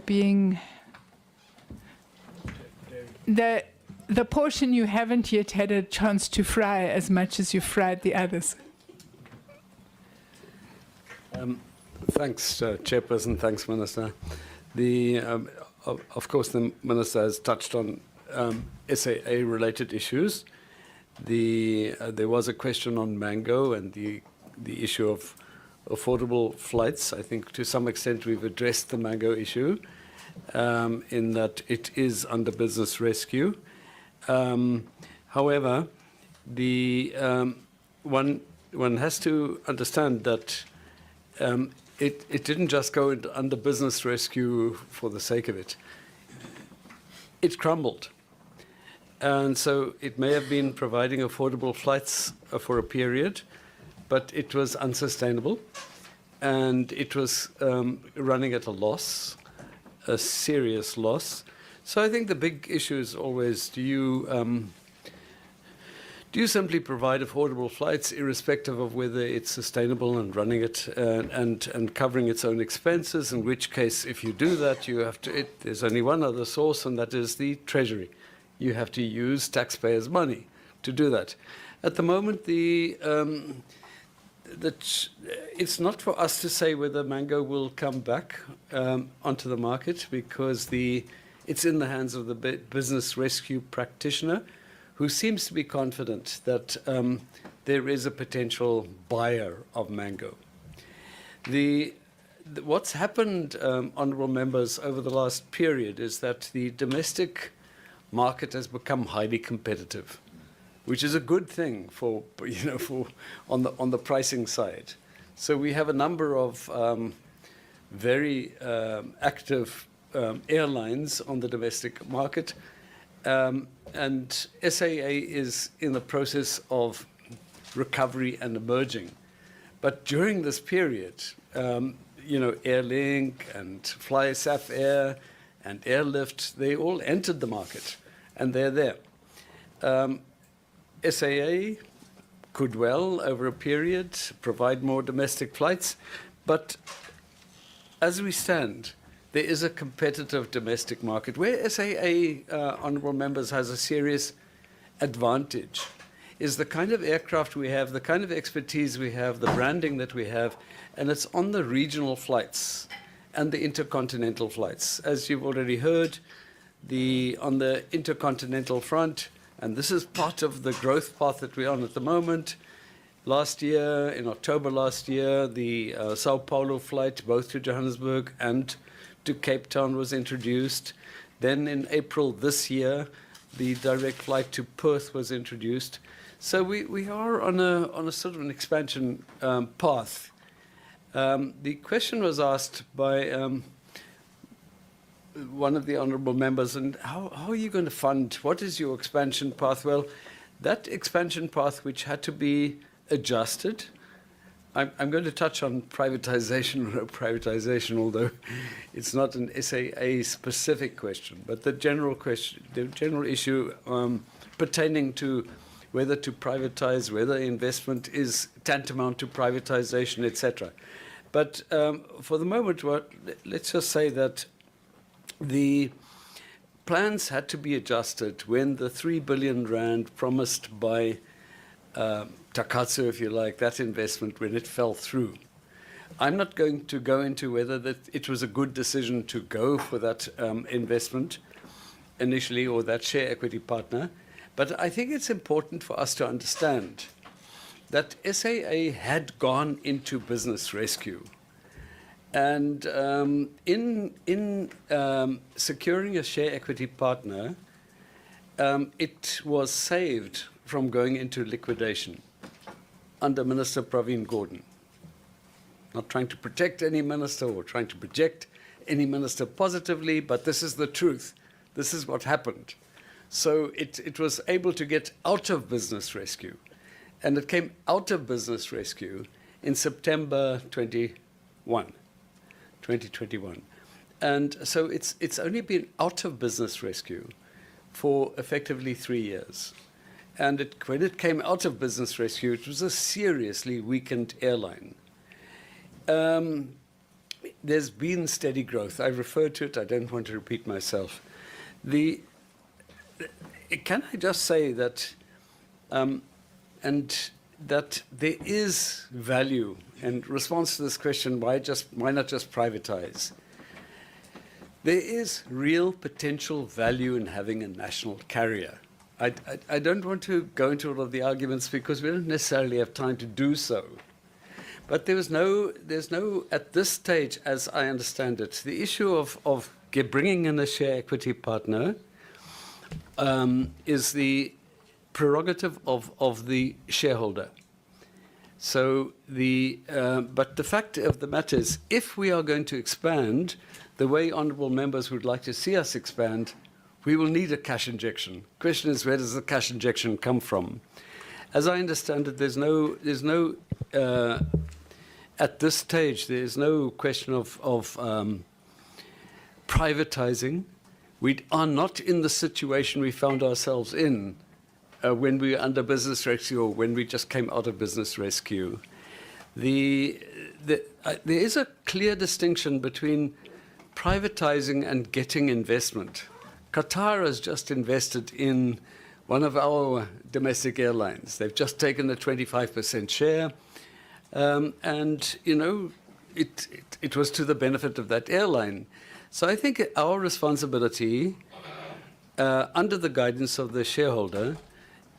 being the portion you haven't yet had a chance to fry as much as you've fried the others. Thanks, Chairperson. Thanks, Minister. Of course, the Minister has touched on SAA-related issues. There was a question on mango and the issue of affordable flights. I think to some extent we've addressed the mango issue in that it is under business rescue. However, one has to understand that it didn't just go under business rescue for the sake of it. It crumbled. And so it may have been providing affordable flights for a period, but it was unsustainable. And it was running at a loss, a serious loss. So I think the big issue is always, do you simply provide affordable flights irrespective of whether it's sustainable and running it and covering its own expenses, in which case, if you do that, you have to, there's only one other source, and that is the Treasury. You have to use taxpayers' money to do that. At the moment, it's not for us to say whether mango will come back onto the market, because it's in the hands of the business rescue practitioner, who seems to be confident that there is a potential buyer of mango. What's happened, honourable members, over the last period is that the domestic market has become highly competitive, which is a good thing for on the pricing side. So we have a number of very active airlines on the domestic market. And SAA is in the process of recovery and emerging. But during this period, AIRLINE and Fly SAF Air and Airlift, they all entered the market, and they're there. SAA could well, over a period, provide more domestic flights. But as we stand, there is a competitive domestic market where SAA, honourable members, has a serious advantage, is the kind of aircraft we have, the kind of expertise we have, the branding that we have, and it's on the regional flights and the intercontinental flights. As you've already heard, on the intercontinental front, and this is part of the growth path that we're on at the moment. Last year, in October last year, the Sao Paulo flight, both to Johannesburg and to Cape Town, was introduced. Then in April this year, the direct flight to Perth was introduced. So we are on a sort of an expansion path. The question was asked by one of the honourable members, and how are you going to fund? What is your expansion path? Well, that expansion path, which had to be adjusted, I'm going to touch on privatization or no privatization, although it's not an SAA-specific question, but the general question, the general issue pertaining to whether to privatize, whether investment is tantamount to privatization, etc. But for the moment, let's just say that the plans had to be adjusted when the 3 billion rand promised by Takatsu, if you like, that investment, when it fell through. I'm not going to go into whether it was a good decision to go for that investment initially, or that share equity partner, but I think it's important for us to understand that SAA had gone into business rescue. And in securing a share equity partner, it was saved from going into liquidation under Minister Pravin Gordhan. Not trying to protect any minister or trying to project any minister positively, but this is the truth. This is what happened. So it was able to get out of business rescue. And it came out of business rescue in September 2021. And so it's only been out of business rescue for effectively 3 years. And when it came out of business rescue, it was a seriously weakened airline. there's been steady growth. I referred to it. I don't want to repeat myself. Can I just say that, and that there is value, in response to this question, why not just privatize? There is real potential value in having a national carrier. I don't want to go into all of the arguments because we don't necessarily have time to do so. But there's no, at this stage, as I understand it, the issue of bringing in a share equity partner is the prerogative of the shareholder. So but the fact of the matter is, if we are going to expand the way honourable members would like to see us expand, we will need a cash injection. Question is, where does the cash injection come from? As I understand it, there's no at this stage, there is no question of privatizing. We are not in the situation we found ourselves in when we were under business rescue, or when we just came out of business rescue. There is a clear distinction between privatizing and getting investment. Qatar has just invested in one of our domestic airlines. They've just taken a 25% share, and it was to the benefit of that airline. So I think our responsibility, under the guidance of the shareholder,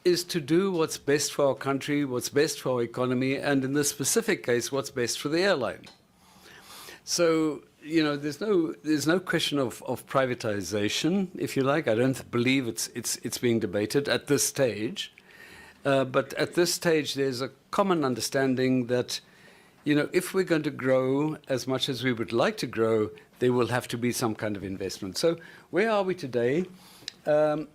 is to do what's best for our country, what's best for our economy, and in this specific case, what's best for the airline. So, there's no question of privatization, if you like. I don't believe it's being debated at this stage. But at this stage, there's a common understanding that, if we're going to grow as much as we would like to grow, there will have to be some kind of investment. So where are we today? At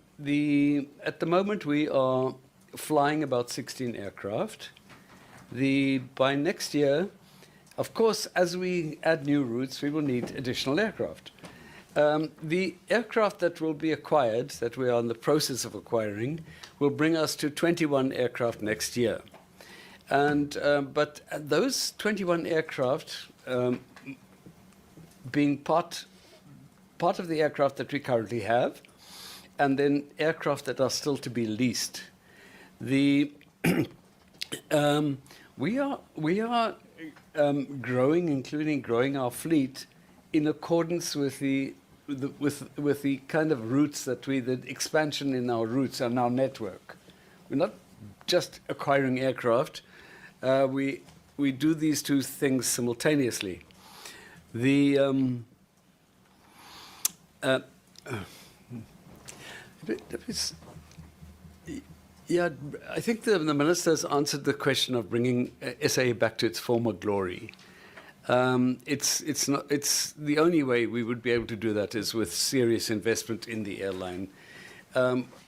the moment, we are flying about 16 aircraft. By next year, of course, as we add new routes, we will need additional aircraft. The aircraft that will be acquired, that we are in the process of acquiring, will bring us to 21 aircraft next year. But those 21 aircraft, being part of the aircraft that we currently have, and then aircraft that are still to be leased. We are growing, including growing our fleet, in accordance with the kind of routes the expansion in our routes and our network. We're not just acquiring aircraft. We do these two things simultaneously. I think the minister's answered the question of bringing SAA back to its former glory. It's the only way we would be able to do that is with serious investment in the airline.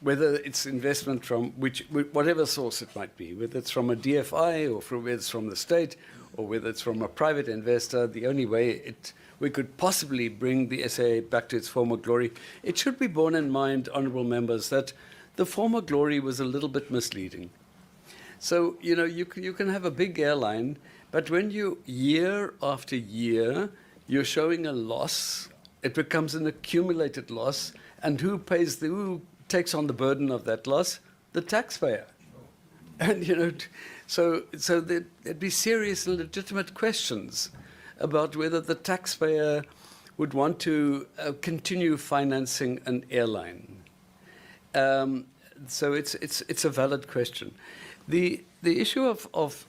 Whether it's investment from whatever source it might be, whether it's from a DFI or whether it's from the state or whether it's from a private investor, the only way we could possibly bring the SAA back to its former glory. It should be borne in mind, honourable members, that the former glory was a little bit misleading. So, you can have a big airline, but when year after year, you're showing a loss, it becomes an accumulated loss, and who takes on the burden of that loss? The taxpayer. And, so there'd be serious and legitimate questions about whether the taxpayer would want to continue financing an airline. So it's a valid question. The issue of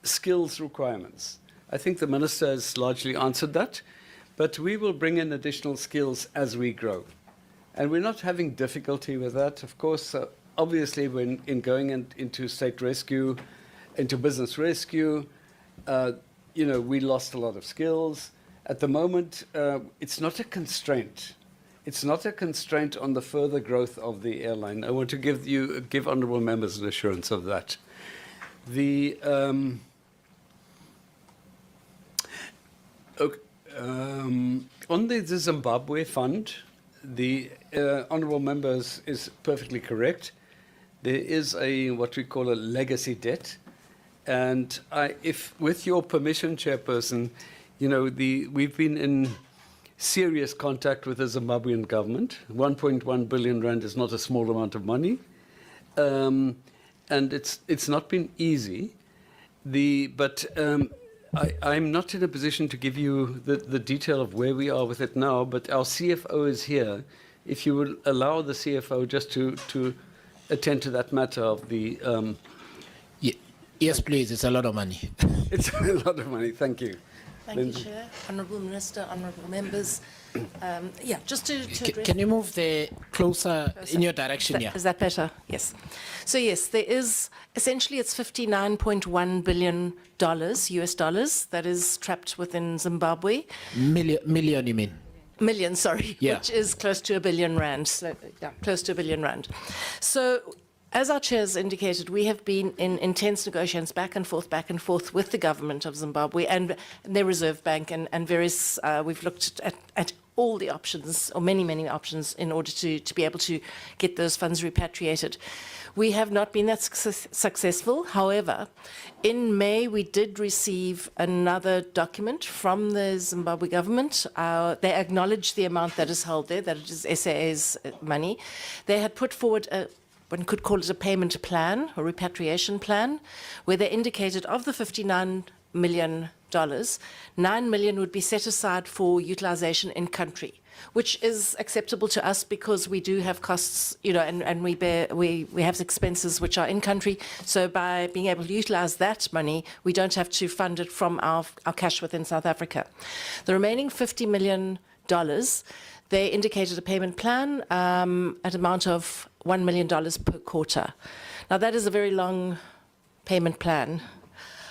skills requirements, I think the minister has largely answered that, but we will bring in additional skills as we grow. And we're not having difficulty with that. Of course, obviously, when going into state rescue, into business rescue, we lost a lot of skills. At the moment, it's not a constraint. It's not a constraint on the further growth of the airline. I want to give honourable members an assurance of that. On the Zimbabwe fund, the honourable members is perfectly correct. There is what we call a legacy debt, and if, with your permission, Chairperson, you know, we've been in serious contact with the Zimbabwean government. 1.1 billion rand is not a small amount of money. And it's not been easy. I'm not in a position to give you the detail of where we are with it now, but our CFO is here. If you will allow the CFO just to attend to that matter of the... Yes, please. It's a lot of money. It's a lot of money. Thank you. Thank you, Chair. Honourable Minister, honourable members. Yeah, just to address... Can you move closer in your direction? Yeah. Is that better? Yes. So yes, there is, essentially it's $59.1 billion, US dollars, that is trapped within Zimbabwe. Million, you mean? Million, sorry, yeah. Which is close to R1 billion. So, yeah, close to R1 billion. So, as our chair has indicated, we have been in intense negotiations back and forth with the government of Zimbabwe and their Reserve Bank and various, we've looked at all the options, or many options, in order to be able to get those funds repatriated. We have not been that successful. However, in May, we did receive another document from the Zimbabwe government. They acknowledged the amount that is held there, that it is SAA's money. They had put forward one could call it a payment plan, a repatriation plan, where they indicated of the $59 million, 9 million would be set aside for utilization in country, which is acceptable to us because we do have costs, you know, and we have expenses which are in country. So by being able to utilize that money, we don't have to fund it from our cash within South Africa. The remaining $50 million, they indicated a payment plan at amount of $1 million per quarter. Now, that is a very long payment plan.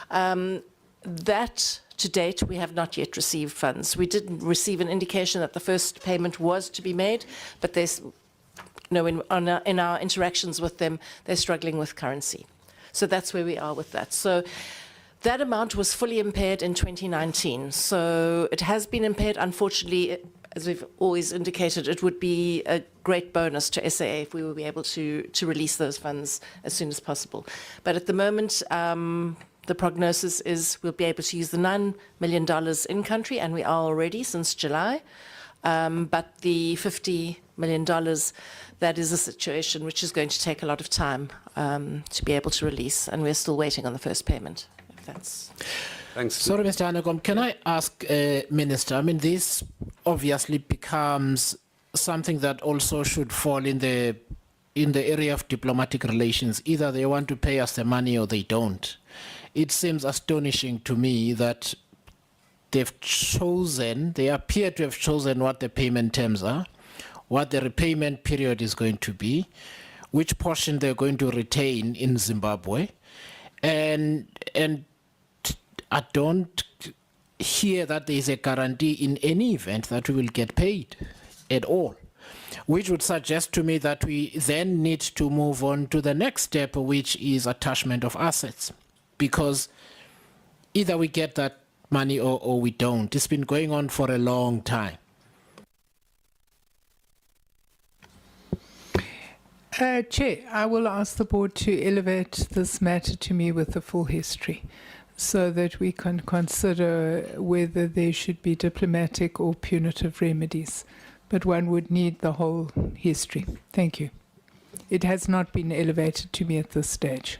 That, to date, we have not yet received funds. We did receive an indication that the first payment was to be made, but there's, you know, in our interactions with them, they're struggling with currency. So that's where we are with that. So that amount was fully impaired in 2019. So it has been impaired. Unfortunately, as we've always indicated, it would be a great bonus to SAA if we will be able to release those funds as soon as possible. But at the moment, the prognosis is we'll be able to use the $9 million in country, and we are already since July. But the $50 million, that is a situation which is going to take a lot of time to be able to release, and we're still waiting on the first payment. If that's... Thanks. Sorry, Mr. Anagom, can I ask, Minister, I mean, this obviously becomes something that also should fall in the area of diplomatic relations. Either they want to pay us the money or they don't. It seems astonishing to me that they appear to have chosen what the payment terms are, what the repayment period is going to be, which portion they're going to retain in Zimbabwe, and I don't hear that there is a guarantee in any event that we will get paid at all, which would suggest to me that we then need to move on to the next step, which is attachment of assets, because either we get that money or we don't. It's been going on for a long time. Chair, I will ask the board to elevate this matter to me with the full history, so that we can consider whether there should be diplomatic or punitive remedies. But one would need the whole history. Thank you. It has not been elevated to me at this stage.